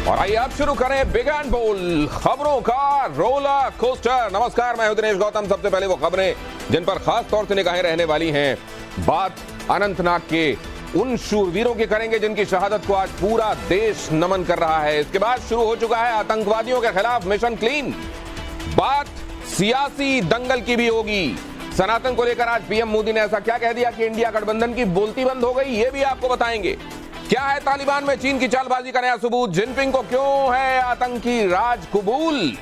और आइए अब शुरू करें बिग एंड बोल्ड खबरों का रोलर कोस्टर। नमस्कार, मैं हूं दिनेश गौतम। सबसे पहले वो खबरें जिन पर खास तौर से निगाहें रहने वाली हैं। बात अनंतनाग के उन शूरवीरों की करेंगे जिनकी शहादत को आज पूरा देश नमन कर रहा है। इसके बाद शुरू हो चुका है आतंकवादियों के खिलाफ मिशन क्लीन। बात सियासी दंगल की भी होगी। सनातन को लेकर आज पीएम मोदी ने ऐसा क्या कह दिया कि इंडिया गठबंधन की बोलती बंद हो गई, ये भी आपको बताएंगे। क्या है तालिबान में चीन की चालबाजी का नया सबूत? जिनपिंग को क्यों है आतंकी राज कबूल,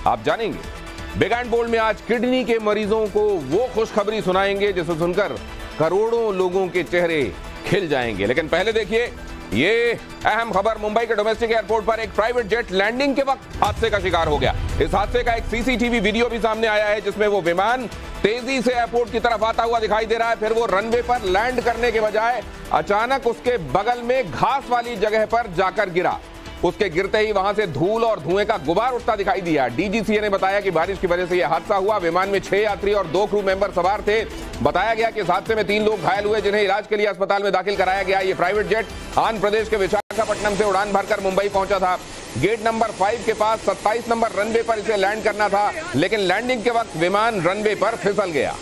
आप जानेंगे। बिग एंड बोल्ड में आज किडनी के मरीजों को वो खुशखबरी सुनाएंगे जिसे सुनकर करोड़ों लोगों के चेहरे खिल जाएंगे। लेकिन पहले देखिए ये अहम खबर। मुंबई के डोमेस्टिक एयरपोर्ट पर एक प्राइवेट जेट लैंडिंग के वक्त हादसे का शिकार हो गया। इस हादसे का एक सीसीटीवी वीडियो भी सामने आया है जिसमें वो विमान तेजी से एयरपोर्ट की तरफ आता हुआ दिखाई दे रहा है। फिर वो रनवे पर लैंड करने के बजाय अचानक उसके बगल में घास वाली जगह पर जाकर गिरा। उसके गिरते ही वहां से धूल और धुएं का गुबार उठता दिखाई दिया। डीजीसीए ने बताया कि बारिश की वजह से यह हादसा हुआ। विमान में 6 यात्री और 2 क्रू मेंबर सवार थे। बताया गया कि इस हादसे में 3 लोग घायल हुए जिन्हें इलाज के लिए अस्पताल में दाखिल कराया गया। ये प्राइवेट जेट आंध्र प्रदेश के विशाखापट्टनम से उड़ान भरकर मुंबई पहुंचा था। गेट नंबर 5 के पास 27 नंबर रनवे पर इसे लैंड करना था, लेकिन लैंडिंग के वक्त विमान रनवे पर फिसल गया।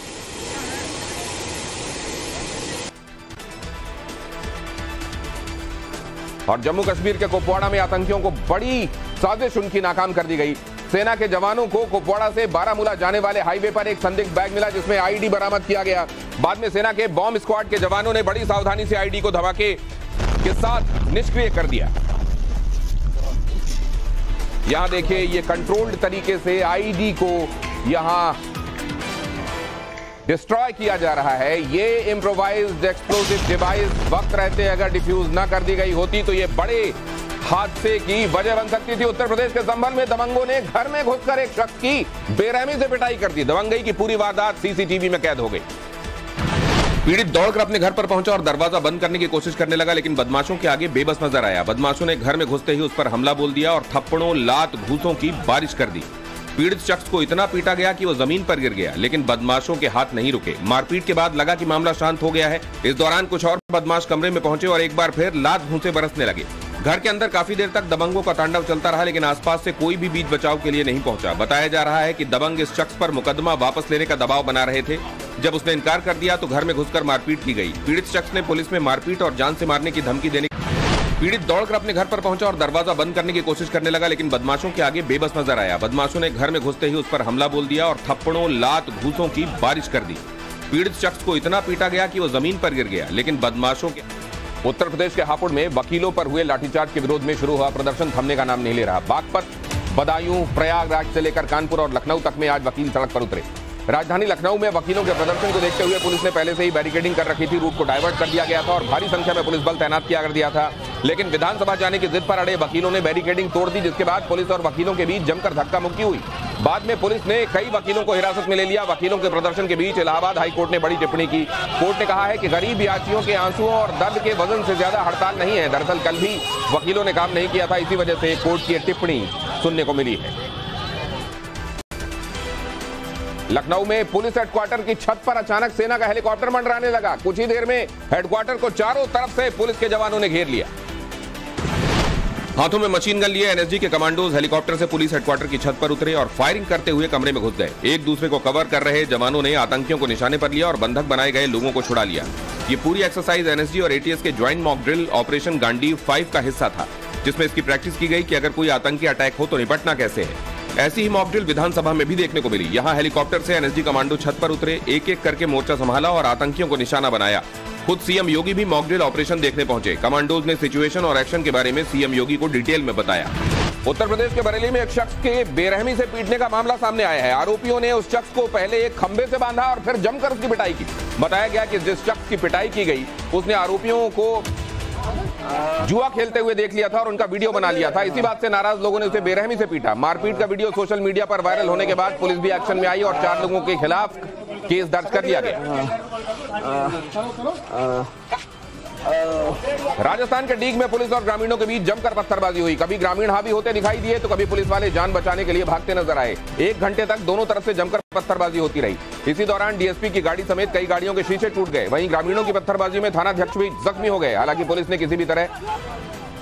और जम्मू कश्मीर के कुपवाड़ा में आतंकियों को बड़ी साजिश उनकी नाकाम कर दी गई। सेना के जवानों को कुपवाड़ा से बारामूला जाने वाले हाईवे पर एक संदिग्ध बैग मिला जिसमें आईडी बरामद किया गया। बाद में सेना के बॉम्ब स्क्वाड के जवानों ने बड़ी सावधानी से आईडी को धमाके के साथ निष्क्रिय कर दिया। यहां देखिए ये कंट्रोल्ड तरीके से आईडी को यहां डिस्ट्रॉय किया जा रहा है। ये इम्प्रोवाइज्ड एक्सप्लोसिव डिवाइस वक्त रहते अगर डिफ्यूज ना कर दी गई होती तो ये बड़े हादसे की वजह बन सकती थी। उत्तर प्रदेश के संभल में दबंगों ने घर में घुसकर एक शख्स की बेरहमी से पिटाई कर दी। दबंगई की पूरी वारदात सीसीटीवी में कैद हो गई। पीड़ित दौड़कर अपने घर पर पहुंचा और दरवाजा बंद करने की कोशिश करने लगा, लेकिन बदमाशों के आगे बेबस नजर आया। बदमाशों ने घर में घुसते ही उस पर हमला बोल दिया और थप्पड़ों, लात, घूंसों की बारिश कर दी। पीड़ित शख्स को इतना पीटा गया कि वो जमीन पर गिर गया, लेकिन बदमाशों के हाथ नहीं रुके। मारपीट के बाद लगा कि मामला शांत हो गया है। इस दौरान कुछ और बदमाश कमरे में पहुंचे और एक बार फिर लात घूंसे बरसने लगे। घर के अंदर काफी देर तक दबंगों का तांडव चलता रहा, लेकिन आसपास से कोई भी बीच बचाव के लिए नहीं पहुंचा। बताया जा रहा है कि दबंग इस शख्स पर मुकदमा वापस लेने का दबाव बना रहे थे। जब उसने इनकार कर दिया तो घर में घुसकर मारपीट की गई। पीड़ित शख्स ने पुलिस में मारपीट और जान से मारने की धमकी देने। पीड़ित दौड़कर अपने घर पर पहुंचा और दरवाजा बंद करने की कोशिश करने लगा, लेकिन बदमाशों के आगे बेबस नजर आया। बदमाशों ने घर में घुसते ही उस पर हमला बोल दिया और थप्पड़ों, लात, घूंसों की बारिश कर दी। पीड़ित शख्स को इतना पीटा गया कि वो जमीन पर गिर गया, लेकिन बदमाशों के। उत्तर प्रदेश के हापुड़ में वकीलों पर हुए लाठीचार्ज के विरोध में शुरू हुआ प्रदर्शन थमने का नाम नहीं ले रहा। बागपत, बदायूं, प्रयागराज से लेकर कानपुर और लखनऊ तक में आज वकील सड़क पर उतरे। राजधानी लखनऊ में वकीलों के प्रदर्शन को देखते हुए पुलिस ने पहले से ही बैरिकेडिंग कर रखी थी। रूट को डाइवर्ट कर दिया गया था और भारी संख्या में पुलिस बल तैनात किया कर दिया था, लेकिन विधानसभा जाने की जिद पर अड़े वकीलों ने बैरिकेडिंग तोड़ दी, जिसके बाद पुलिस और वकीलों के बीच जमकर धक्का मुक्की हुई। बाद में पुलिस ने कई वकीलों को हिरासत में ले लिया। वकीलों के प्रदर्शन के बीच इलाहाबाद हाईकोर्ट ने बड़ी टिप्पणी की। कोर्ट ने कहा है कि गरीब यात्रियों के आंसुओं और दर्द के वजन से ज्यादा हड़ताल नहीं है। दरअसल कल भी वकीलों ने काम नहीं किया था, इसी वजह से कोर्ट की टिप्पणी सुनने को मिली है। लखनऊ में पुलिस हेडक्वार्टर की छत पर अचानक सेना का हेलीकॉप्टर मंडराने लगा। कुछ ही देर में हेडक्वार्टर को चारों तरफ से पुलिस के जवानों ने घेर लिया। हाथों में मशीन गन लिए एनएसजी के कमांडोज हेलीकॉप्टर से पुलिस हेडक्वार्टर की छत पर उतरे और फायरिंग करते हुए कमरे में घुस गए। एक दूसरे को कवर कर रहे जवानों ने आतंकियों को निशाने पर लिया और बंधक बनाए गए लोगों को छुड़ा लिया। ये पूरी एक्सरसाइज एनएसजी और एटीएस के joint mock drill operation Gandiv 5 का हिस्सा था, जिसमें इसकी प्रैक्टिस की गई कि अगर कोई आतंकी अटैक हो तो निपटना कैसे है। ऐसी ही मॉक ड्रिल विधानसभा में भी देखने को मिली। यहाँ हेलीकॉप्टर से एनएसजी कमांडो छत पर उतरे, एक एक करके मोर्चा संभाला और आतंकियों को निशाना बनाया। खुद सीएम योगी भी मॉक ड्रिल ऑपरेशन देखने पहुंचे। कमांडोज ने सिचुएशन और एक्शन के बारे में सीएम योगी को डिटेल में बताया। उत्तर प्रदेश के बरेली में एक शख्स के बेरहमी से पीटने का मामला सामने आया है। आरोपियों ने उस शख्स को पहले एक खंबे से बांधा और फिर जमकर उसकी पिटाई की। बताया गया कि जिस शख्स की पिटाई की गई उसने आरोपियों को जुआ खेलते हुए देख लिया था और उनका वीडियो बना लिया था। इसी बात से नाराज लोगों ने उसे बेरहमी से पीटा। मारपीट का वीडियो सोशल मीडिया पर वायरल होने के बाद पुलिस भी एक्शन में आई और 4 लोगों के खिलाफ केस दर्ज कर लिया गया। राजस्थान के डीग में पुलिस और ग्रामीणों के बीच जमकर पत्थरबाजी हुई। कभी ग्रामीण हावी होते दिखाई दिए तो कभी पुलिस वाले जान बचाने के लिए भागते नजर आए। 1 घंटे तक दोनों तरफ से जमकर पत्थरबाजी होती रही। इसी दौरान डीएसपी की गाड़ी समेत कई गाड़ियों के शीशे टूट गए। वहीं ग्रामीणों की पत्थरबाजी में थानाध्यक्ष भी जख्मी हो गए। हालांकि पुलिस ने किसी भी तरह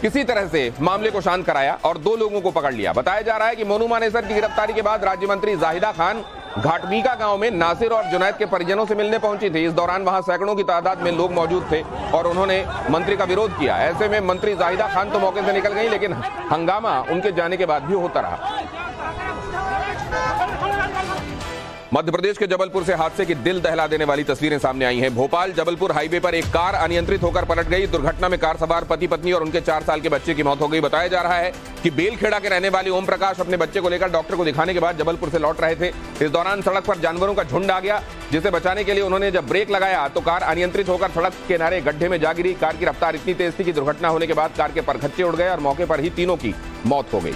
किसी तरह से मामले को शांत कराया और 2 लोगों को पकड़ लिया। बताया जा रहा है कि मोनू मानेसर की गिरफ्तारी के बाद राज्य मंत्री जाहिदा खान घाटमीका गांव में नासिर और जुनैद के परिजनों से मिलने पहुंची थी। इस दौरान वहां सैकड़ों की तादाद में लोग मौजूद थे और उन्होंने मंत्री का विरोध किया। ऐसे में मंत्री जाहिदा खान तो मौके से निकल गई, लेकिन हंगामा उनके जाने के बाद भी होता रहा। मध्य प्रदेश के जबलपुर से हादसे की दिल दहला देने वाली तस्वीरें सामने आई हैं। भोपाल जबलपुर हाईवे पर एक कार अनियंत्रित होकर पलट गई। दुर्घटना में कार सवार पति पत्नी और उनके 4 साल के बच्चे की मौत हो गई। बताया जा रहा है कि बेलखेड़ा के रहने वाले ओम प्रकाश अपने बच्चे को लेकर डॉक्टर को दिखाने के बाद जबलपुर से लौट रहे थे। इस दौरान सड़क पर जानवरों का झुंड आ गया, जिसे बचाने के लिए उन्होंने जब ब्रेक लगाया तो कार अनियंत्रित होकर सड़क के किनारे गड्ढे में जा गिरी। कार की रफ्तार इतनी तेज थी कि दुर्घटना होने के बाद कार के परखच्चे उड़ गए और मौके पर ही तीनों की मौत हो गई।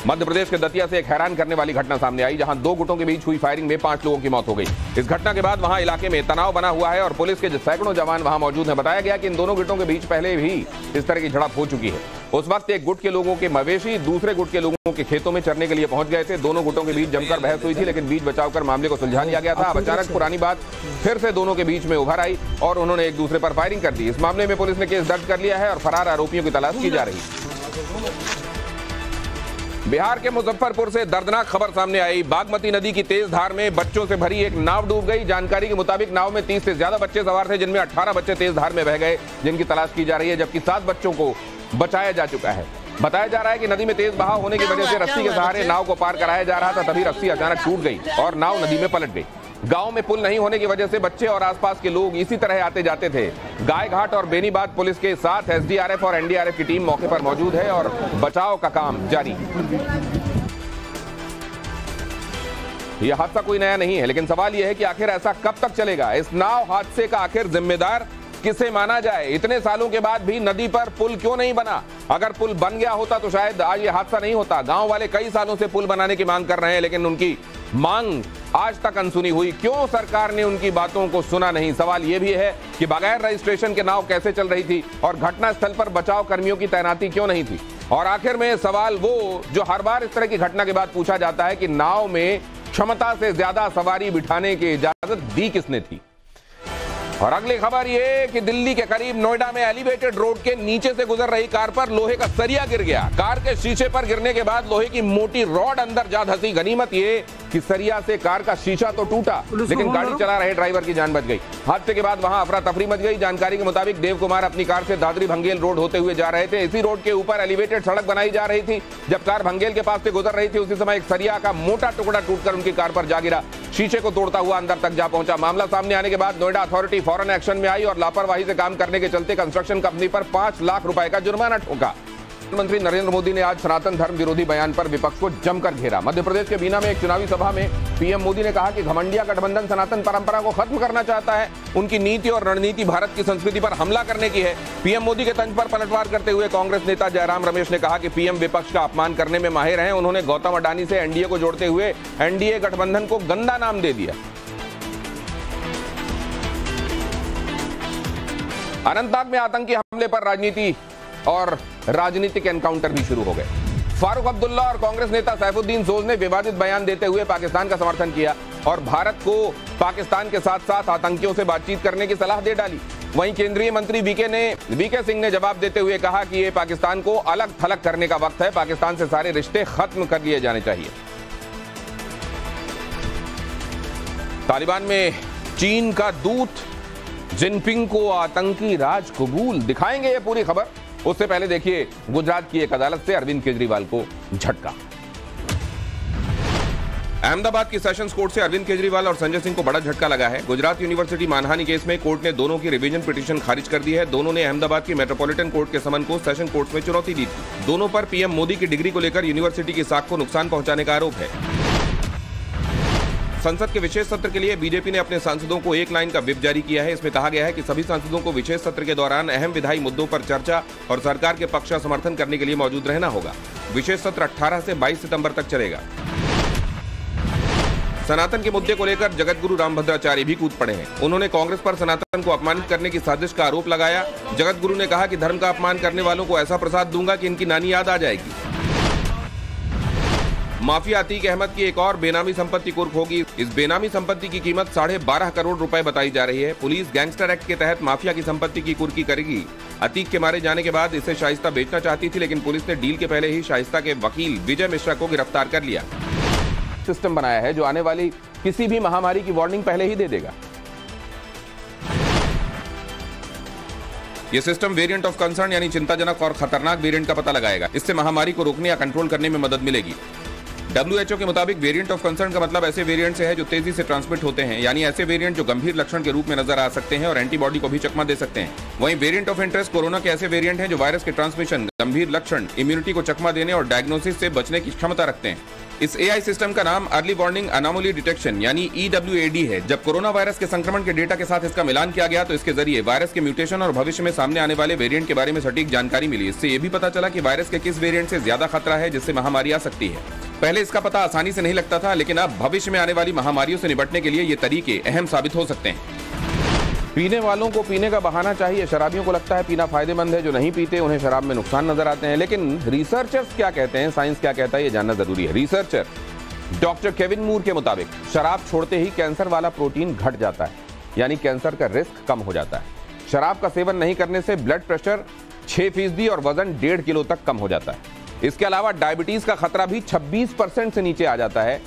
मध्य प्रदेश के दतिया से एक हैरान करने वाली घटना सामने आई, जहां 2 गुटों के बीच हुई फायरिंग में 5 लोगों की मौत हो गई। इस घटना के बाद वहां इलाके में तनाव बना हुआ है और पुलिस के सैकड़ों जवान वहां मौजूद हैं। बताया गया कि इन दोनों गुटों के बीच पहले भी इस तरह की झड़प हो चुकी है। उस वक्त एक गुट के लोगों के मवेशी दूसरे गुट के लोगों के खेतों में चरने के लिए पहुंच गए थे। दोनों गुटों के बीच जमकर बहस हुई थी, लेकिन बीच बचाव कर मामले को सुलझा लिया गया था। अब अचानक पुरानी बात फिर से दोनों के बीच में उभर आई और उन्होंने एक दूसरे पर फायरिंग कर दी। इस मामले में पुलिस ने केस दर्ज कर लिया है और फरार आरोपियों की तलाश की जा रही है। बिहार के मुजफ्फरपुर से दर्दनाक खबर सामने आई। बागमती नदी की तेज धार में बच्चों से भरी एक नाव डूब गई। जानकारी के मुताबिक नाव में 30 से ज्यादा बच्चे सवार थे, जिनमें 18 बच्चे तेज धार में बह गए, जिनकी तलाश की जा रही है, जबकि 7 बच्चों को बचाया जा चुका है। बताया जा रहा है कि नदी में तेज बहाव होने की वजह से रस्सी के सहारे नाव को पार कराया जा रहा था, तभी रस्सी अचानक टूट गई और नाव नदी में पलट गई। गांव में पुल नहीं होने की वजह से बच्चे और आसपास के लोग इसी तरह आते जाते थे। गायघाट और बेनीबाद पुलिस के साथ एसडीआरएफ और एनडीआरएफ की टीम मौके पर मौजूद है और बचाव का काम जारी है। यह हादसा कोई नया नहीं है, लेकिन सवाल यह है कि आखिर ऐसा कब तक चलेगा। इस नाव हादसे का आखिर जिम्मेदार किसे माना जाए। इतने सालों के बाद भी नदी पर पुल क्यों नहीं बना? अगर पुल बन गया होता तो शायद आज ये हादसा नहीं होता। गांव वाले कई सालों से पुल बनाने की मांग कर रहे हैं, लेकिन उनकी मांग आज तक अनसुनी हुई। क्यों सरकार ने उनकी बातों को सुना नहीं? सवाल यह भी है कि बगैर रजिस्ट्रेशन के नाव कैसे चल रही थी और घटनास्थल पर बचाव कर्मियों की तैनाती क्यों नहीं थी? और आखिर में सवाल वो जो हर बार इस तरह की घटना के बाद पूछा जाता है कि नाव में क्षमता से ज्यादा सवारी बिठाने की इजाजत दी किसने थी? और अगली खबर ये कि दिल्ली के करीब नोएडा में एलिवेटेड रोड के नीचे से गुजर रही कार पर लोहे का सरिया गिर गया। कार के शीशे पर गिरने के बाद लोहे की मोटी रॉड अंदर जा धंसी। गनीमत ये कि सरिया से कार का शीशा तो टूटा, लेकिन गाड़ी चला रहे ड्राइवर की जान बच गई। हादसे के बाद वहां अफरा तफरी मच गई। जानकारी के मुताबिक देव कुमार अपनी कार से दादरी भंगेल रोड होते हुए जा रहे थे। इसी रोड के ऊपर एलिवेटेड सड़क बनाई जा रही थी। जब कार भंगेल के पास से गुजर रही थी, उसी समय एक सरिया का मोटा टुकड़ा टूटकर उनकी कार पर जा गिरा। शीशे को तोड़ता हुआ अंदर तक जा पहुंचा। मामला सामने आने के बाद नोएडा अथॉरिटी फौरन एक्शन में आई और लापरवाही से काम करने के चलते कंस्ट्रक्शन कंपनी पर 5 लाख रुपए का जुर्माना ठोका। प्रधानमंत्री नरेंद्र मोदी ने आज सनातन धर्म विरोधी बयान पर विपक्ष को जमकर घेरा। मध्य प्रदेश के बीना में एक चुनावी सभा में पीएम मोदी ने कहा कि घमंडिया गठबंधन सनातन परंपरा को खत्म करना चाहता है। उनकी नीति और रणनीति भारत की संस्कृति पर हमला करने की है। पीएम मोदी के तंज पर पलटवार करते हुए कांग्रेस नेता जयराम रमेश ने कहा कि पीएम विपक्ष का अपमान करने में माहिर हैं। उन्होंने गौतम अडानी से एनडीए को जोड़ते हुए एनडीए गठबंधन को गंदा नाम दे दिया। अनंतनाग में आतंकी हमले पर राजनीति और राजनीतिक एनकाउंटर भी शुरू हो गए। फारूक अब्दुल्ला और कांग्रेस नेता सैफुद्दीन सोज ने विवादित बयान देते हुए पाकिस्तान का समर्थन किया और भारत को पाकिस्तान के साथ साथ आतंकियों से बातचीत करने की सलाह दे डाली। वहीं केंद्रीय मंत्री वीके सिंह ने जवाब देते हुए कहा कि यह पाकिस्तान को अलग थलग करने का वक्त है। पाकिस्तान से सारे रिश्ते खत्म कर लिए जाने चाहिए। तालिबान में चीन का दूत जिनपिंग को आतंकी राज कबूल, दिखाएंगे ये पूरी खबर। उससे पहले देखिए गुजरात की एक अदालत से अरविंद केजरीवाल को झटका। अहमदाबाद की सेशंस कोर्ट से अरविंद केजरीवाल और संजय सिंह को बड़ा झटका लगा है। गुजरात यूनिवर्सिटी मानहानि केस में कोर्ट ने दोनों की रिवीजन पिटीशन खारिज कर दी है। दोनों ने अहमदाबाद की मेट्रोपॉलिटन कोर्ट के समन को सेशन कोर्ट में चुनौती दी थी। दोनों पर पीएम मोदी की डिग्री को लेकर यूनिवर्सिटी की साख को नुकसान पहुंचाने का आरोप है। संसद के विशेष सत्र के लिए बीजेपी ने अपने सांसदों को एक लाइन का व्हिप जारी किया है। इसमें कहा गया है कि सभी सांसदों को विशेष सत्र के दौरान अहम विधायी मुद्दों पर चर्चा और सरकार के पक्ष का समर्थन करने के लिए मौजूद रहना होगा। विशेष सत्र 18 से 22 सितंबर तक चलेगा। सनातन के मुद्दे को लेकर जगतगुरु रामभद्राचार्य भी कूद पड़े हैं। उन्होंने कांग्रेस पर सनातन को अपमानित करने की साजिश का आरोप लगाया। जगतगुरु ने कहा कि धर्म का अपमान करने वालों को ऐसा प्रसाद दूंगा कि इनकी नानी याद आ जाएगी। माफिया अतीक अहमद की एक और बेनामी संपत्ति कुर्क होगी। इस बेनामी संपत्ति की कीमत 12.5 करोड़ रुपए बताई जा रही है। पुलिस गैंगस्टर एक्ट के तहत माफिया की संपत्ति की कुर्की करेगी। अतीक के मारे जाने के बाद इसे शाइस्ता बेचना चाहती थी, लेकिन पुलिस ने डील के पहले ही शाइस्ता के वकील विजय मिश्रा को गिरफ्तार कर लिया। सिस्टम बनाया है जो आने वाली किसी भी महामारी की वार्निंग पहले ही दे देगा। यह सिस्टम वेरिएंट ऑफ कंसर्न यानी चिंताजनक और खतरनाक वेरिएंट का पता लगाएगा। इससे महामारी को रोकने या कंट्रोल करने में मदद मिलेगी। WHO के मुताबिक वेरिएंट ऑफ कंसर्न का मतलब ऐसे वेरिएंट से है जो तेजी से ट्रांसमिट होते हैं, यानी ऐसे वेरिएंट जो गंभीर लक्षण के रूप में नजर आ सकते हैं और एंटीबॉडी को भी चकमा दे सकते हैं। वहीं वेरिएंट ऑफ इंटरेस्ट कोरोना के ऐसे वेरिएंट हैं जो वायरस के ट्रांसमिशन, गंभीर लक्षण, इम्यूनिटी को चकमा देने और डायग्नोसिस से बचने की क्षमता रखते हैं। इस AI सिस्टम का नाम अर्ली वार्निंग अनोमली डिटेक्शन यानी EWAD है। जब कोरोना वायरस के संक्रमण के डेटा के साथ इसका मिलान किया गया तो इसके जरिए वायरस के म्यूटेशन और भविष्य में सामने आने वाले वेरिएंट के बारे में सटीक जानकारी मिली। इससे यह भी पता चला कि वायरस के किस वेरिएंट से ज्यादा खतरा है जिससे महामारी आ सकती है। पहले इसका पता आसानी से नहीं लगता था, लेकिन अब भविष्य में आने वाली महामारियों से निपटने के लिए ये तरीके अहम साबित हो सकते हैं। पीने वालों को पीने का बहाना चाहिए। शराबियों को लगता है पीना फायदेमंद है, जो नहीं पीते उन्हें शराब में नुकसान नजर आते हैं। लेकिन रिसर्चर्स क्या कहते हैं, साइंस क्या कहता है, ये जानना जरूरी है। रिसर्चर डॉक्टर केविन मूर के मुताबिक शराब छोड़ते ही कैंसर वाला प्रोटीन घट जाता है, यानी कैंसर का रिस्क कम हो जाता है। शराब का सेवन नहीं करने से ब्लड प्रेशर 6% और वजन 1.5 किलो तक कम हो जाता है। इसके अलावा डायबिटीज का खतरा भी 26% से नीचे आ जाता है।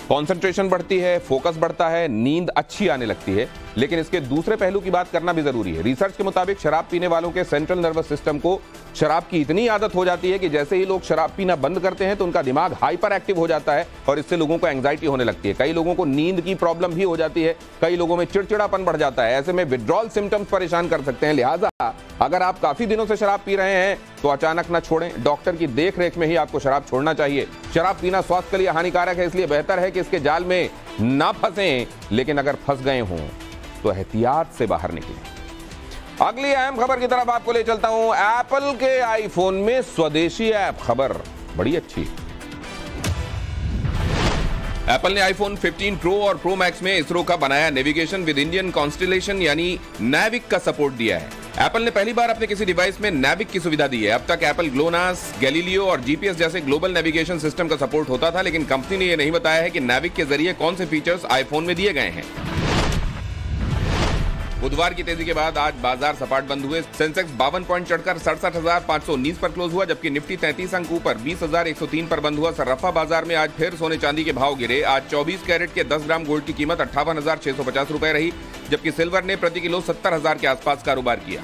कॉन्सेंट्रेशन बढ़ती है, फोकस बढ़ता है, नींद अच्छी आने लगती है। लेकिन इसके दूसरे पहलू की बात करना भी जरूरी है। रिसर्च के मुताबिक शराब पीने वालों के सेंट्रल नर्वस सिस्टम को शराब की इतनी आदत हो जाती है कि जैसे ही लोग शराब पीना बंद करते हैं तो उनका दिमाग हाइपर एक्टिव हो जाता है और इससे लोगों को एंग्जाइटी होने लगती है। कई लोगों को नींद की प्रॉब्लम भी हो जाती है, कई लोगों में चिड़चिड़ापन बढ़ जाता है। ऐसे में विड्रॉल सिम्टम्स परेशान कर सकते हैं। लिहाजा अगर आप काफी दिनों से शराब पी रहे हैं तो अचानक न छोड़ें। डॉक्टर की देख रेख में ही आपको शराब छोड़ना चाहिए। शराब पीना स्वास्थ्य के लिए हानिकारक है, इसलिए बेहतर है कि इसके जाल में ना फंसें, लेकिन अगर फंस गए हों तो एहतियात से बाहर निकलें। अगली अहम खबर की तरफ आपको ले चलता हूं। एप्पल के आईफोन में स्वदेशी ऐप, खबर बड़ी अच्छी। एप्पल ने आईफोन 15 प्रो और प्रो मैक्स में इसरो का बनाया नेविगेशन विद इंडियन कॉन्स्टेलेशन यानी नैविक का सपोर्ट दिया है। एप्पल ने पहली बार अपने किसी डिवाइस में नैविक की सुविधा दी है। अब तक एप्पल ग्लोनास, गैलीलियो और जीपीएस जैसे ग्लोबल नेविगेशन सिस्टम का सपोर्ट होता था, लेकिन कंपनी ने यह नहीं बताया है कि नैविक के जरिए कौन से फीचर्स आईफोन में दिए गए हैं। बुधवार की तेजी के बाद आज बाजार सपाट बंद हुए। सेंसेक्स 52 पॉइंट चढ़कर 67,519 पर क्लोज हुआ, जबकि निफ्टी 33 अंक ऊपर 20,103 पर बंद हुआ। सर्राफा बाजार में आज फिर सोने चांदी के भाव गिरे। आज 24 कैरेट के 10 ग्राम गोल्ड की कीमत 58,650 रुपए रही, जबकि सिल्वर ने प्रति किलो 70,000 के आसपास कारोबार किया।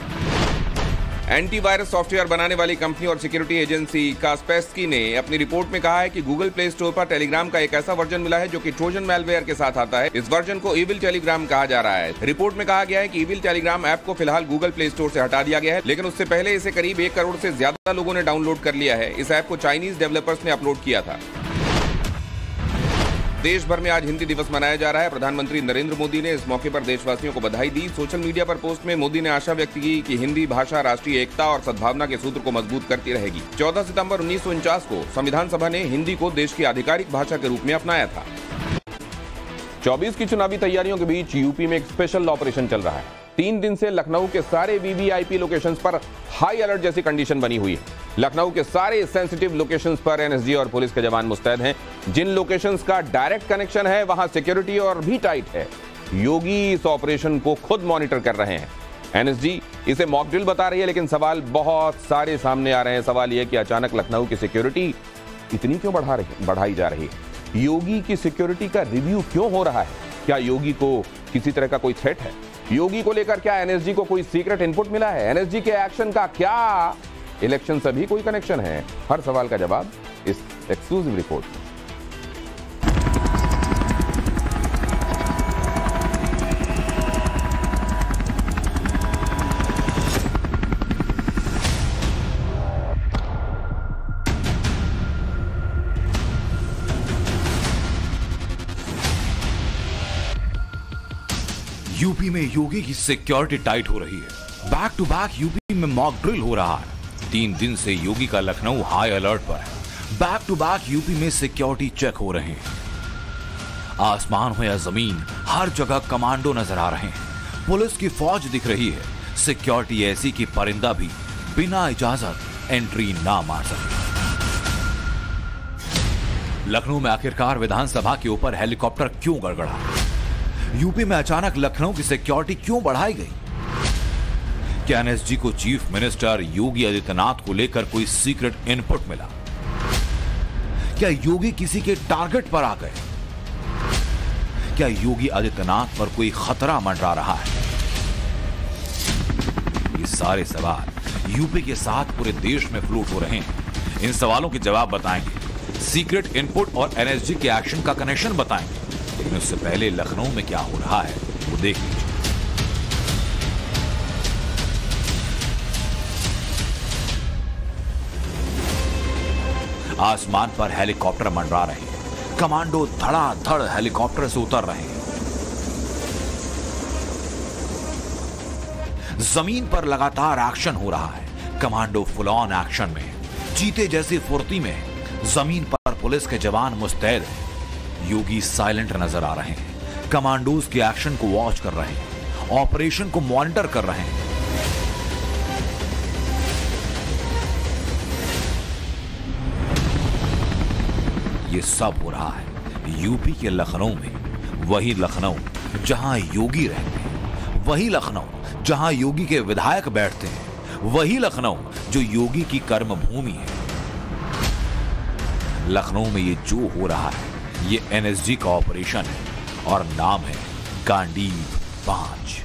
एंटीवायरस सॉफ्टवेयर बनाने वाली कंपनी और सिक्योरिटी एजेंसी कास्पेर्स्की ने अपनी रिपोर्ट में कहा है कि गूगल प्ले स्टोर पर टेलीग्राम का एक ऐसा वर्जन मिला है जो कि ट्रोजन मैलवेयर के साथ आता है। इस वर्जन को इविल टेलीग्राम कहा जा रहा है। रिपोर्ट में कहा गया है कि इविल टेलीग्राम ऐप को फिलहाल गूगल प्ले स्टोर से हटा दिया गया है, लेकिन उससे पहले इसे करीब 1 करोड़ से ज्यादा लोगों ने डाउनलोड कर लिया है। इस ऐप को चाइनीज डेवलपर्स ने अपलोड किया था। देश भर में आज हिंदी दिवस मनाया जा रहा है। प्रधानमंत्री नरेंद्र मोदी ने इस मौके पर देशवासियों को बधाई दी। सोशल मीडिया पर पोस्ट में मोदी ने आशा व्यक्त की कि हिंदी भाषा राष्ट्रीय एकता और सद्भावना के सूत्र को मजबूत करती रहेगी। 14 सितंबर 1949 को संविधान सभा ने हिंदी को देश की आधिकारिक भाषा के रूप में अपनाया था। 24 की चुनावी तैयारियों के बीच यूपी में एक स्पेशल ऑपरेशन चल रहा है। 3 दिन से लखनऊ के सारे वीवीआईपी लोकेशंस पर हाई अलर्ट जैसी कंडीशन बनी हुई है। लखनऊ के सारे सेंसिटिव लोकेशंस पर एनएसजी और पुलिस के जवान मुस्तैद हैं। जिन लोकेशंस का डायरेक्ट कनेक्शन है वहां सिक्योरिटी और भी टाइट है। योगी इस ऑपरेशन को खुद मॉनिटर कर रहे हैं। एनएसजी इसे मॉक ड्रिल बता रही है, लेकिन सवाल बहुत सारे सामने आ रहे हैं। सवाल यह कि अचानक लखनऊ की सिक्योरिटी इतनी क्यों बढ़ाई जा रही है? योगी की सिक्योरिटी का रिव्यू क्यों हो रहा है? क्या योगी को किसी तरह का कोई थ्रेट है? योगी को लेकर क्या एनएसजी को कोई सीक्रेट इनपुट मिला है? एनएसजी के एक्शन का क्या इलेक्शन से भी कोई कनेक्शन है? हर सवाल का जवाब इस एक्सक्लूसिव रिपोर्ट में। यूपी में योगी की सिक्योरिटी टाइट हो रही है। बैक टू बैक यूपी में मॉक ड्रिल हो रहा है। 3 दिन से योगी का लखनऊ हाई अलर्ट पर है। बैक टू बैक यूपी में सिक्योरिटी चेक हो रहे हैं। आसमान हो या जमीन, हर जगह कमांडो नजर आ रहे हैं। पुलिस की फौज दिख रही है। सिक्योरिटी ऐसी कि परिंदा भी बिना इजाजत एंट्री ना मार सके। लखनऊ में आखिरकार विधानसभा के ऊपर हेलीकॉप्टर क्यों गड़गड़ा? यूपी में अचानक लखनऊ की सिक्योरिटी क्यों बढ़ाई गई? क्या एनएसजी को चीफ मिनिस्टर योगी आदित्यनाथ को लेकर कोई सीक्रेट इनपुट मिला? क्या योगी किसी के टारगेट पर आ गए? क्या योगी आदित्यनाथ पर कोई खतरा मंडरा रहा है? ये सारे सवाल यूपी के साथ पूरे देश में फ्लोट हो रहे हैं। इन सवालों के जवाब बताएंगे, सीक्रेट इनपुट और एनएसजी के एक्शन का कनेक्शन बताएंगे। लेकिन उससे पहले लखनऊ में क्या हो रहा है वो देख लीजिए। आसमान पर हेलीकॉप्टर मंडरा रहे हैं। कमांडो धड़ाधड़ हेलीकॉप्टर से उतर रहे हैं। जमीन पर लगातार एक्शन हो रहा है। कमांडो फुल ऑन एक्शन में, चीते जैसी फुर्ती में। जमीन पर पुलिस के जवान मुस्तैद हैं। योगी साइलेंट नजर आ रहे हैं। कमांडोज के एक्शन को वॉच कर रहे हैं, ऑपरेशन को मॉनिटर कर रहे हैं। ये सब हो रहा है यूपी के लखनऊ में। वही लखनऊ जहां योगी रहते हैं, वही लखनऊ जहां योगी के विधायक बैठते हैं, वही लखनऊ जो योगी की कर्म भूमि है। लखनऊ में ये जो हो रहा है ये एनएसजी का ऑपरेशन है और नाम है गांडीव 5।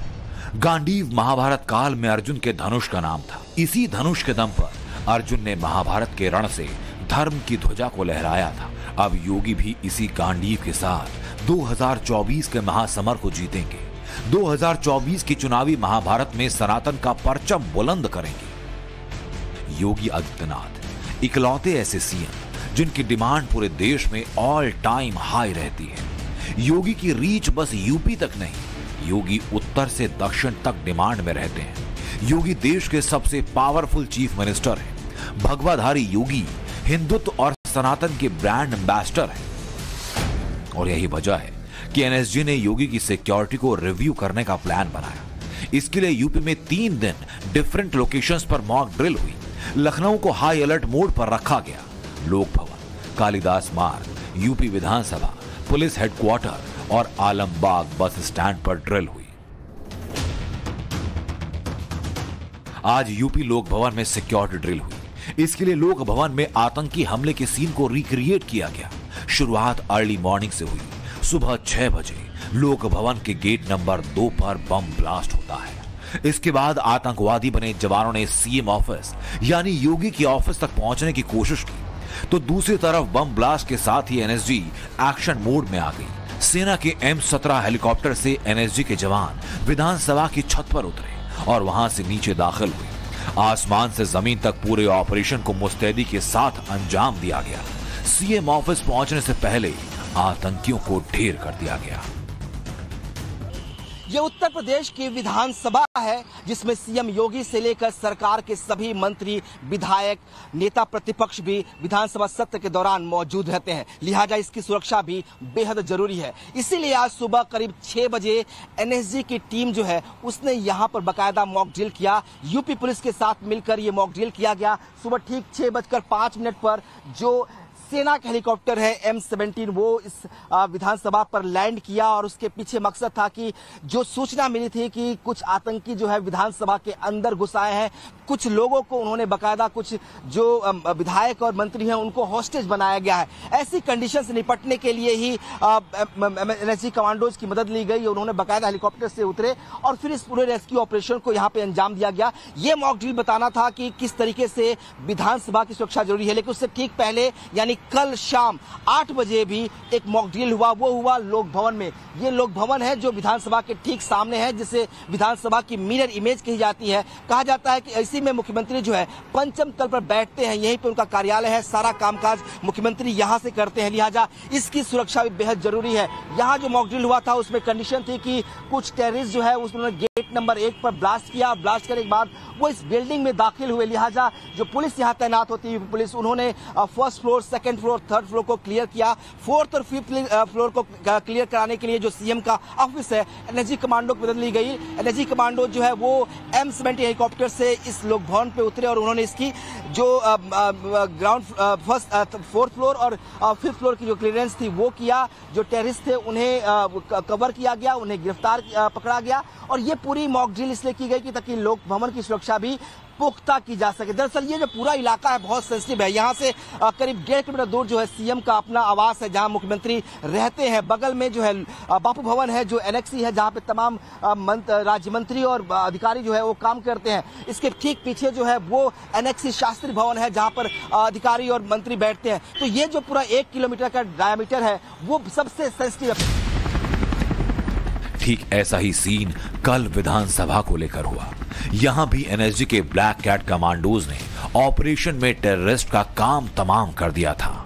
गांडीव महाभारत काल में अर्जुन के धनुष का नाम था। इसी धनुष के दम पर अर्जुन ने महाभारत के रण से धर्म की ध्वजा को लहराया था। अब योगी भी इसी गांडीव के साथ 2024 के महासमर को जीतेंगे। 2024 की चुनावी महाभारत में सनातन का परचम बुलंद करेंगे। योगी आदित्यनाथ इकलौते ऐसे सीएम जिनकी डिमांड पूरे देश में ऑल टाइम हाई रहती है। योगी की रीच बस यूपी तक नहीं, योगी उत्तर से दक्षिण तक डिमांड में रहते हैं। योगी देश के सबसे पावरफुल चीफ मिनिस्टर हैं। भगवाधारी योगी हिंदुत्व और सनातन के ब्रांड एम्बेसडर हैं। और यही वजह है कि एनएसजी ने योगी की सिक्योरिटी को रिव्यू करने का प्लान बनाया। इसके लिए यूपी में 3 दिन डिफरेंट लोकेशंस पर मॉक ड्रिल हुई। लखनऊ को हाई अलर्ट मोड पर रखा गया। लोक भवन, कालिदास मार्ग, यूपी विधानसभा, पुलिस हेडक्वार्टर और आलमबाग बस स्टैंड पर ड्रिल हुई। आज यूपी लोक भवन में सिक्योरिटी ड्रिल हुई। इसके लिए लोक भवन में आतंकी हमले के सीन को रिक्रिएट किया गया। शुरुआत अर्ली मॉर्निंग से हुई। सुबह 6 बजे लोक भवन के गेट नंबर 2 पर बम ब्लास्ट होता है। इसके बाद आतंकवादी बने जवानों ने सीएम ऑफिस यानी योगी के ऑफिस तक पहुंचने की कोशिश की, तो दूसरी तरफ बम ब्लास्ट के साथ ही एनएसजी एक्शन मोड में आ गई। सेना के M17 हेलीकॉप्टर से एनएसजी के जवान विधानसभा की छत पर उतरे और वहां से नीचे दाखिल हुए। आसमान से जमीन तक पूरे ऑपरेशन को मुस्तैदी के साथ अंजाम दिया गया। सीएम ऑफिस पहुंचने से पहले आतंकियों को ढेर कर दिया गया। ये उत्तर प्रदेश की विधानसभा है जिसमें सीएम योगी से लेकर सरकार के सभी मंत्री, विधायक, नेता प्रतिपक्ष भी विधानसभा सत्र के दौरान मौजूद रहते हैं। लिहाजा इसकी सुरक्षा भी बेहद जरूरी है। इसीलिए आज सुबह करीब 6 बजे एनएसजी की टीम जो है उसने यहाँ पर बाकायदा मॉक ड्रिल किया। यूपी पुलिस के साथ मिलकर ये मॉक ड्रिल किया गया। सुबह ठीक 6:05 पर जो सेना का हेलीकॉप्टर है M17 वो इस विधानसभा पर लैंड किया और उसके पीछे मकसद था कि जो सूचना मिली थी कि कुछ आतंकी जो है विधानसभा के अंदर घुस आए हैं, कुछ लोगों को उन्होंने बाकायदा कुछ जो विधायक और मंत्री हैं उनको हॉस्टेज बनाया गया है। ऐसी कंडीशन से निपटने के लिए ही एनएसजी कमांडोज की मदद ली गई। उन्होंने बाकायदा हेलीकॉप्टर से उतरे और फिर इस पूरे रेस्क्यू ऑपरेशन को यहाँ पे अंजाम दिया गया। ये मॉक ड्रिल बताना था कि किस तरीके से विधानसभा की सुरक्षा जरूरी है। लेकिन उससे ठीक पहले यानी कल शाम 8 बजे भी एक मॉक ड्रिल हुआ। वो हुआ लोक भवन में। ये लोक भवन है जो विधानसभा के ठीक सामने है, जिसे विधानसभा की मिरर इमेज कही जाती है। कहा जाता है कि इसी में मुख्यमंत्री जो है पंचम तल पर बैठते हैं, यहीं पे उनका कार्यालय है, सारा कामकाज मुख्यमंत्री यहां से करते हैं। लिहाजा इसकी सुरक्षा भी बेहद जरूरी है। यहाँ जो मॉक ड्रिल हुआ था उसमें कंडीशन थी कि कुछ टेररिस्ट जो है उन्होंने गेट नंबर 1 पर ब्लास्ट किया। ब्लास्ट करने के बाद वो इस बिल्डिंग में दाखिल हुए। लिहाजा जो पुलिस यहाँ तैनात होती है, पुलिस, उन्होंने first floor, second floor, third floor को क्लियर किया। फोर्थ और फिफ्थ फ्लोर को क्लियर कराने के लिए जो सीएम का ऑफिस है, एनर्जी कमांडो को बदल ली गई। एनर्जी कमांडो जो है वो M70 हेलीकॉप्टर से इस लोक भवन पे उतरे और उन्होंने इसकी जो ग्राउंड फोर्थ फ्लोर और फिफ्थ फ्लोर की जो क्लियरेंस थी वो किया। जो टेररिस्ट थे उन्हें कवर किया गया, उन्हें गिरफ्तार पकड़ा गया और ये पूरी मॉक ड्रिल इसलिए की गई कि ताकि लोक भवन की सुरक्षा भी पुख्ता की जा सके। दरअसल ये जो पूरा इलाका है बहुत सेंसिटिव है। यहाँ से करीब 1.5 किलोमीटर दूर जो है सीएम का अपना आवास है, जहाँ मुख्यमंत्री रहते हैं। बगल में जो है बापू भवन है, जो एनेक्सी है, जहाँ पे तमाम राज्य मंत्री और अधिकारी जो है वो काम करते हैं। इसके ठीक पीछे जो है वो एनेक्सी शास्त्री भवन है, जहाँ पर अधिकारी और मंत्री बैठते हैं। तो ये जो पूरा 1 किलोमीटर का डायमीटर है वो सबसे सेंसिटिव है। ठीक ऐसा ही सीन कल विधानसभा को लेकर हुआ। यहां भी एनएसजी के ब्लैक कैट कमांडोज ने ऑपरेशन में टेररिस्ट का काम तमाम कर दिया था।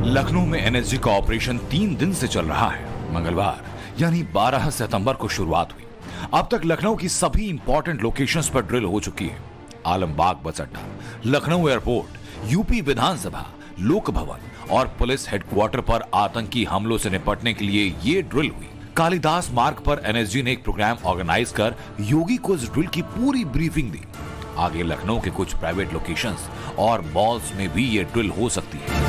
लखनऊ में एनएसजी का ऑपरेशन 3 दिन से चल रहा है। मंगलवार यानी 12 सितंबर को शुरुआत हुई। अब तक लखनऊ की सभी इंपॉर्टेंट लोकेशंस पर ड्रिल हो चुकी है। आलमबाग बस अड्डा, लखनऊ एयरपोर्ट, यूपी विधानसभा, लोक भवन और पुलिस हेडक्वार्टर पर आतंकी हमलों से निपटने के लिए ये ड्रिल हुई। कालिदास मार्ग पर एनएसजी ने एक प्रोग्राम ऑर्गेनाइज कर योगी को इस ड्रिल की पूरी ब्रीफिंग दी। आगे लखनऊ के कुछ प्राइवेट लोकेशंस और मॉल्स में भी ये ड्रिल हो सकती है।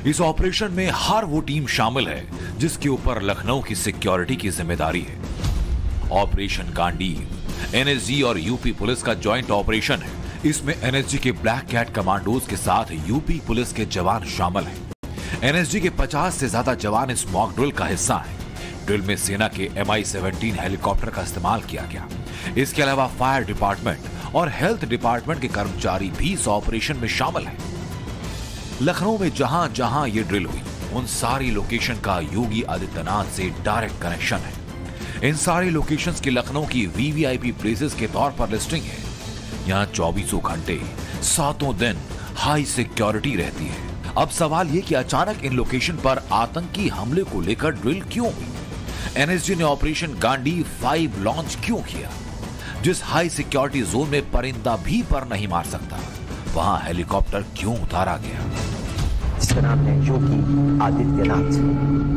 इस ऑपरेशन में हर वो टीम शामिल है जिसके ऊपर लखनऊ की सिक्योरिटी की जिम्मेदारी है। ऑपरेशन गांडीव एनएसजी और यूपी पुलिस का जॉइंट ऑपरेशन है। इसमें एनएसजी के ब्लैक कैट कमांडोज के साथ यूपी पुलिस के जवान शामिल हैं। एनएसजी के 50 से ज्यादा जवान इस मॉक ड्रिल का हिस्सा हैं। ड्रिल में सेना के MI-17 हेलीकॉप्टर का इस्तेमाल किया गया। इसके अलावा फायर डिपार्टमेंट और हेल्थ डिपार्टमेंट के कर्मचारी भी इस ऑपरेशन में शामिल हैं। लखनऊ में जहां जहां ये ड्रिल हुई उन सारी लोकेशन का योगी आदित्यनाथ से डायरेक्ट कनेक्शन है। इन सारी लोकेशंस की लखनऊ की VVIP प्लेसेस के तौर पर लिस्टिंग है। यहां 24 घंटे 7 दिन हाई सिक्योरिटी रहती है। अब सवाल ये कि अचानक इन लोकेशन पर आतंकी हमले को लेकर ड्रिल क्यों हुई? एनएसजी ने ऑपरेशन गांडी 5 लॉन्च क्यों किया? जिस हाई सिक्योरिटी जोन में परिंदा भी पर नहीं मार सकता, वहां हेलीकॉप्टर क्यों उतारा गया? जिसका नाम है योगी आदित्यनाथ।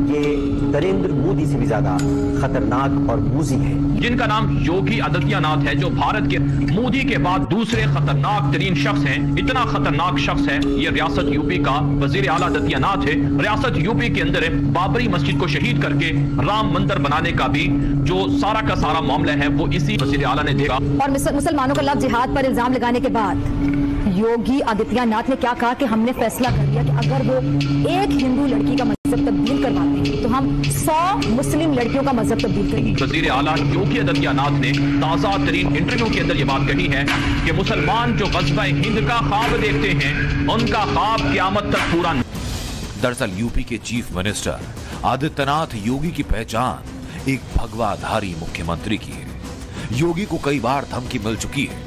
ये नरेंद्र मोदी से भी ज्यादा खतरनाक और मूजी है। जिनका नाम योगी आदित्यनाथ है, जो भारत के मोदी के बाद दूसरे खतरनाक तरीन शख्स हैं। इतना खतरनाक शख्स है ये रियासत यूपी का वजीर आला आदित्यनाथ है। रियासत यूपी के अंदर बाबरी मस्जिद को शहीद करके राम मंदिर बनाने का भी जो सारा का सारा मामला है वो इसी वजीर आला ने देखा। और मुसलमानों के खिलाफ जिहाद पर इल्जाम लगाने के बाद योगी आदित्यनाथ ने क्या कहा कि हमने फैसला कर लिया कि अगर वो एक हिंदू लड़की का मजहब तब्दील करवाते हैं तो हम 100 मुस्लिम लड़कियों का मजहब तब्दील करेंगे। वजीर आला योगी आदित्यनाथ ने ताजा तरीन इंटरव्यू के अंदर ये बात कही है कि मुसलमान जो ग़ज़वा हिंद का ख्वाब देखते हैं उनका ख्वाब क़यामत तक पूरा। दरअसल यूपी के चीफ मिनिस्टर आदित्यनाथ योगी की पहचान एक भगवाधारी मुख्यमंत्री की है। योगी को कई बार धमकी मिल चुकी है।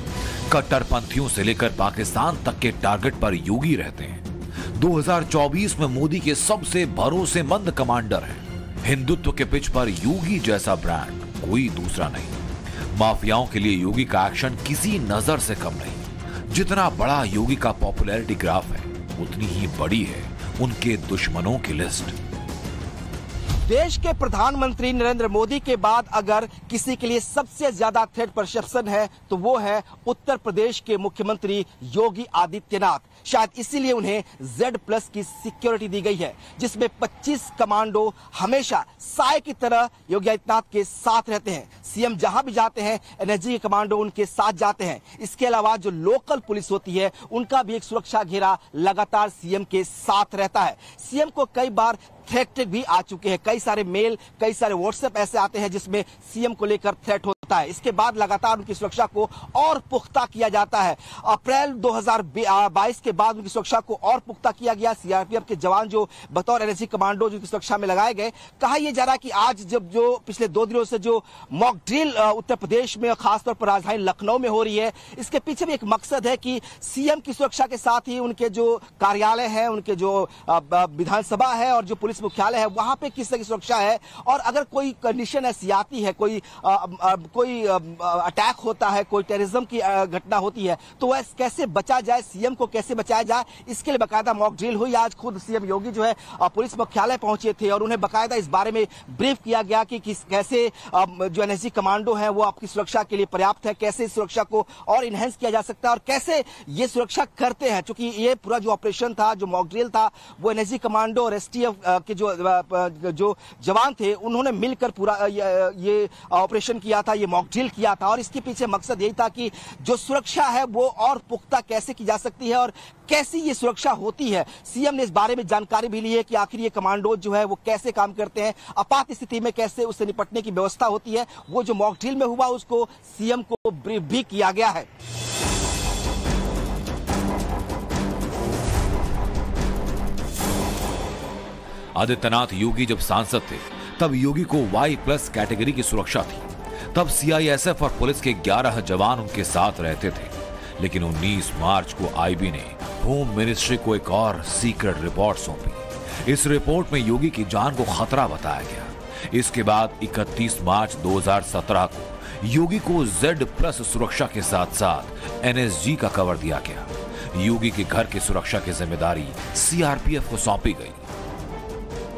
कट्टरपंथियों से लेकर पाकिस्तान तक के टारगेट पर योगी रहते हैं। 2024 में मोदी के सबसे भरोसेमंद कमांडर हैं। हिंदुत्व के पिच पर योगी जैसा ब्रांड कोई दूसरा नहीं। माफियाओं के लिए योगी का एक्शन किसी नजर से कम नहीं। जितना बड़ा योगी का पॉपुलैरिटी ग्राफ है उतनी ही बड़ी है उनके दुश्मनों की लिस्ट। देश के प्रधानमंत्री नरेंद्र मोदी के बाद अगर किसी के लिए सबसे ज्यादा थ्रेट परसेप्शन है तो वो है उत्तर प्रदेश के मुख्यमंत्री योगी आदित्यनाथ। शायद इसीलिए उन्हें Z+ की सिक्योरिटी दी गई है, जिसमें 25 कमांडो हमेशा साय की तरह योगी आदित्यनाथ के साथ रहते हैं। सीएम जहां भी जाते हैं एनएसजी के कमांडो उनके साथ जाते हैं। इसके अलावा जो लोकल पुलिस होती है उनका भी एक सुरक्षा घेरा लगातार सीएम के साथ रहता है। सीएम को कई बार थ्रेट भी आ चुके हैं, कई सारे मेल, कई सारे व्हाट्सएप ऐसे आते हैं जिसमें सीएम को लेकर थ्रेट होता है। इसके बाद लगातार उनकी सुरक्षा को और पुख्ता किया जाता है। अप्रैल 2022 के बाद उनकी सुरक्षा को और पुख्ता किया गया। सीआरपीएफ के जवान जो बतौर एनएसजी कमांडो जो सुरक्षा में लगाए गए। कहा यह जा रहा है कि आज जब जो पिछले 2 दिनों से जो मॉक ड्रिल उत्तर प्रदेश में खासतौर पर राजधानी लखनऊ में हो रही है, इसके पीछे भी एक मकसद है कि सीएम की सुरक्षा के साथ ही उनके जो कार्यालय है, उनके जो विधानसभा है और जो पुलिस मुख्यालय है वहां पे किस तरह की सुरक्षा है, और अगर कोई कंडीशन ऐसी आती है, कोई अटैक होता है, कोई टेररिज्म की घटना होती है, तो वह कैसे बचा जाए, सीएम को कैसे बचाया जाए, इसके लिए बकायदा मॉक ड्रिल हुई। आज खुद सीएम योगी जो है पुलिस मुख्यालय पहुंचे थे और उन्हें बकायदा इस बारे में ब्रीफ किया गया कि कैसे जो एनएसजी कमांडो है वो आपकी सुरक्षा के लिए पर्याप्त है, कैसे इस सुरक्षा को और इनहेंस किया जा सकता है और कैसे ये सुरक्षा करते हैं। क्योंकि ये पूरा जो ऑपरेशन था, जो मॉक ड्रिल था, वो एनएसजी कमांडो और एसटीएफ के जो जवान थे उन्होंने मिलकर पूरा ये ऑपरेशन किया था, ये मॉक ड्रिल किया था। और इसके पीछे मकसद यही था कि जो सुरक्षा है वो और पुख्ता कैसे की जा सकती है और कैसी ये सुरक्षा होती है। सीएम ने इस बारे में जानकारी भी ली है कि आखिर ये कमांडो जो है वो कैसे काम करते हैं, आपात स्थिति में कैसे उससे निपटने की व्यवस्था होती है। वो जो मॉक ड्रिल में हुआ उसको सीएम को ब्रीफ भी किया गया है। आदित्यनाथ योगी जब सांसद थे तब योगी को Y+ कैटेगरी की सुरक्षा थी। तब CISF और पुलिस के 11 जवान उनके साथ रहते थे। लेकिन 19 मार्च को आईबी ने होम मिनिस्ट्री को एक और सीक्रेट रिपोर्ट सौंपी। इस रिपोर्ट में योगी की जान को खतरा बताया गया। इसके बाद 31 मार्च 2017 को योगी को Z+ सुरक्षा के साथ साथ NSG का कवर दिया गया। योगी के घर की सुरक्षा की जिम्मेदारी CRPF को सौंपी गई।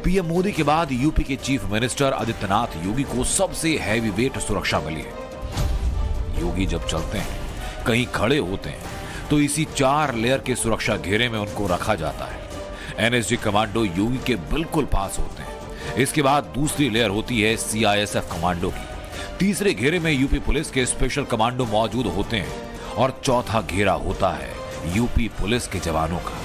पीएम मोदी के बाद यूपी के चीफ मिनिस्टर आदित्यनाथ योगी को सबसे हैवी वेट सुरक्षा मिली है। योगी जब चलते हैं, कहीं खड़े होते हैं, तो इसी 4 लेयर के सुरक्षा घेरे में उनको रखा जाता है। एनएसजी कमांडो योगी के बिल्कुल पास होते हैं। इसके बाद दूसरी लेयर होती है CISF कमांडो की। तीसरे घेरे में यूपी पुलिस के स्पेशल कमांडो मौजूद होते हैं और चौथा घेरा होता है यूपी पुलिस के जवानों का।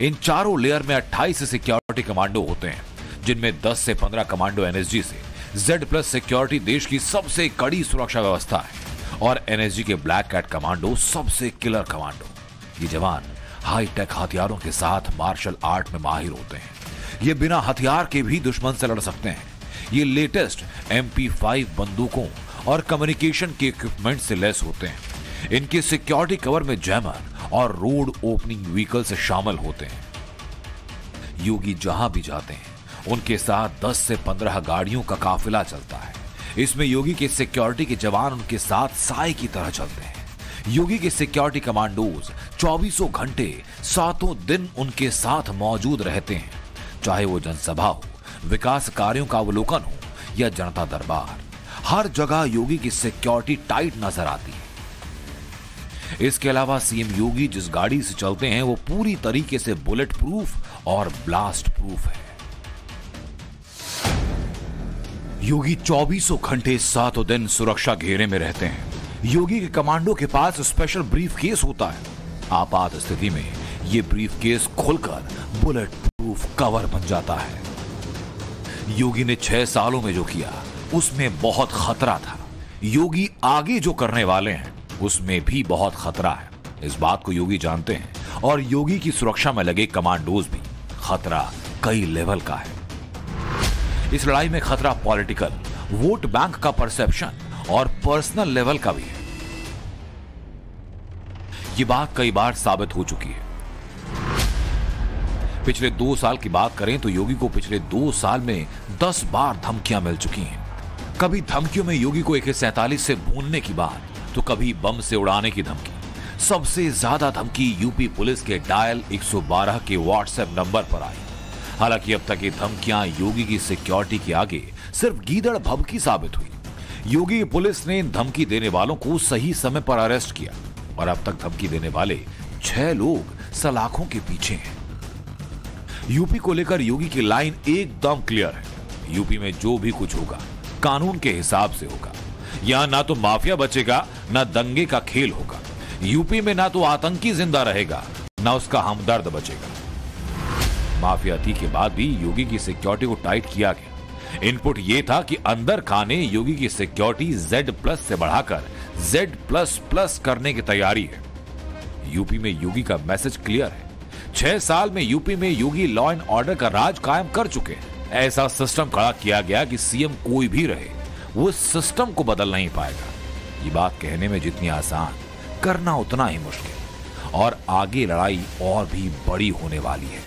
इन चारों लेयर में 28 सिक्योरिटी कमांडो होते हैं, जिनमें 10 से 15 कमांडो एनएसजी से। Z+ सिक्योरिटी देश की सबसे कड़ी सुरक्षा व्यवस्था है और एनएसजी के ब्लैक कैट कमांडो सबसे किलर कमांडो। ये जवान हाईटेक हथियारों के साथ मार्शल आर्ट में माहिर होते हैं। ये बिना हथियार के भी दुश्मन से लड़ सकते हैं। ये लेटेस्ट MP5 बंदूकों और कम्युनिकेशन के इक्विपमेंट से लैस होते हैं। इनके सिक्योरिटी कवर में जैमर और रोड ओपनिंग व्हीकल से शामिल होते हैं। योगी जहां भी जाते हैं उनके साथ 10 से 15 गाड़ियों का काफिला चलता है। इसमें योगी के सिक्योरिटी के जवान उनके साथ साए की तरह चलते हैं। योगी के सिक्योरिटी कमांडोज 24 घंटे 7 दिन उनके साथ मौजूद रहते हैं, चाहे वो जनसभा हो, विकास कार्यों का अवलोकन हो या जनता दरबार। हर जगह योगी की सिक्योरिटी टाइट नजर आती है। इसके अलावा सीएम योगी जिस गाड़ी से चलते हैं वो पूरी तरीके से बुलेट प्रूफ और ब्लास्ट प्रूफ है। योगी 24 घंटे 7 दिन सुरक्षा घेरे में रहते हैं। योगी के कमांडो के पास स्पेशल ब्रीफ केस होता है। आपात स्थिति में यह ब्रीफ केस खुलकर बुलेट प्रूफ कवर बन जाता है। योगी ने 6 सालों में जो किया उसमें बहुत खतरा था। योगी आगे जो करने वाले हैं उसमें भी बहुत खतरा है। इस बात को योगी जानते हैं और योगी की सुरक्षा में लगे कमांडोज भी। खतरा कई लेवल का है। इस लड़ाई में खतरा पॉलिटिकल, वोट बैंक का परसेप्शन और पर्सनल लेवल का भी है। यह बात कई बार साबित हो चुकी है। पिछले 2 साल की बात करें तो योगी को पिछले 2 साल में 10 बार धमकियां मिल चुकी हैं। कभी धमकियों में योगी को AK-47 से भूनने की बात तो कभी बम से उड़ाने की धमकी। सबसे ज्यादा धमकी यूपी पुलिस के डायल 112 के व्हाट्सएप नंबर पर आई। हालांकि अब तक ये धमकियां योगी की सिक्योरिटी के आगे सिर्फ गीदड़ भभकी साबित हुई। योगी पुलिस ने इन धमकी देने वालों को सही समय पर अरेस्ट किया और अब तक धमकी देने वाले 6 लोग सलाखों के पीछे हैं। यूपी को लेकर योगी की लाइन एकदम क्लियर है। यूपी में जो भी कुछ होगा कानून के हिसाब से होगा। यहां ना तो माफिया बचेगा, ना दंगे का खेल होगा। यूपी में ना तो आतंकी जिंदा रहेगा, ना उसका हमदर्द बचेगा। माफिया थी के बाद भी योगी की सिक्योरिटी को टाइट किया गया। इनपुट यह था कि अंदर खां ने योगी की सिक्योरिटी Z+ से बढ़ाकर Z++ करने की तैयारी है। यूपी में योगी का मैसेज क्लियर है। 6 साल में यूपी में योगी लॉ एंड ऑर्डर का राज कायम कर चुके हैं। ऐसा सिस्टम खड़ा किया गया कि सीएम कोई भी रहे, वो इस सिस्टम को बदल नहीं पाएगा। ये बात कहने में जितनी आसान, करना उतना ही मुश्किल, और आगे लड़ाई और भी बड़ी होने वाली है।